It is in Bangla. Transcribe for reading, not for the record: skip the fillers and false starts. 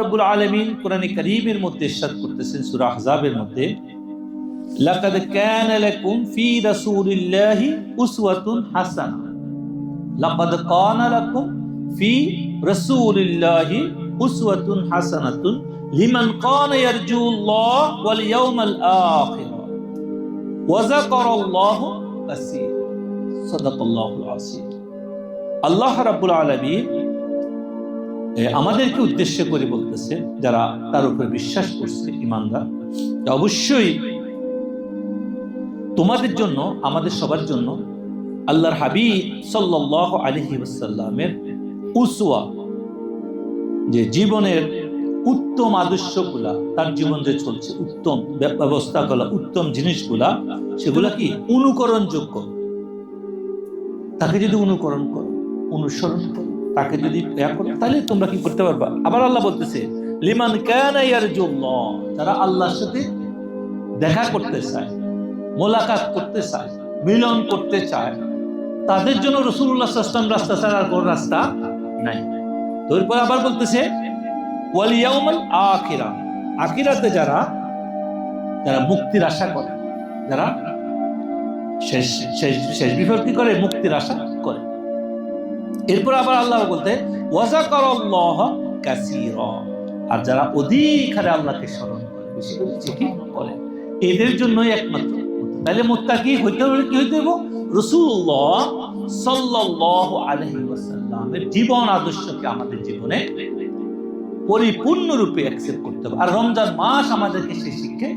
রব্বুল আলামিন কোরআনে কারীমের মধ্যে ইরশাদ করতেছেন সূরা আহজাবের মধ্যে, লাকাদ কানা লাকুম ফি রাসূলিল্লাহি উসওয়াতুন হাসানাহ, লাকাদ কানা লাকুম ফি রাসূলিল্লাহি উসওয়াতুন হাসানাতুন লিমান কানা ইয়ারজুল্লাহ ওয়াল ইয়াউমাল আখির ওয়া যাকারাল্লাহু কাসীরা। সাদাকাল্লাহুল আযীম। আল্লাহ রাব্বুল আলামিন আমাদেরকে উদ্দেশ্য করে বলতেছে, যারা তার উপর বিশ্বাস করছে ঈমানদার, অবশ্যই তোমাদের জন্য, আমাদের সবার জন্য আল্লাহর হাবিব সাল্লাল্লাহু আলাইহি ওয়াসাল্লামের উসওয়া, যে জীবনের উত্তম আদর্শগুলা, তার জীবন যে চলছে, উত্তম ব্যবস্থাগুলা, উত্তম জিনিসগুলা, সেগুলা কি অনুকরণযোগ্য। তাকে যদি অনুকরণ করো, অনুসরণ করো, তাকে যদি করো, তাহলে তোমরা কি করতে পারবা। আবার আল্লাহ বলতেছে, লিমান কানা ইয়ারজুল্লাহ, যারা আল্লাহর সাথে দেখা করতে চায়, মোলাকাত করতে চায়, মিলন করতে চায়, তাদের জন্য রাসূলুল্লাহ সাল্লাল্লাহু আলাইহি ওয়াসাল্লাম রাস্তা ছাড়া আর কোনো রাস্তা নাই। এরপর আবার বলতেছে ওয়াল ইয়াউমাল আখিরা, আখিরাতে যারা মুক্তির আশা করে, যারা শেষ বিফল কি করে, মুক্তির আশা করে। এরপর আবার আল্লাহ বলতে ওয়া যাকারাল্লাহ কাসীরা, আর যারা অধিক হারে আল্লাহকে স্মরণ করে, বেশি করে জিকির করে, এদের জন্যই একমাত্র। তাহলে মুত্তাকি হইতে হলে কি হইতে হবে? রাসূলুল্লাহ সাল্লাল্লাহু আলাইহি ওয়াসাল্লামের জীবন আদর্শকে আমাদের জীবনে পরিপূর্ণরূপে অ্যাকসেপ্ট করতে হবে। আর রমজান মাস আমাদেরকে সেই শিক্ষা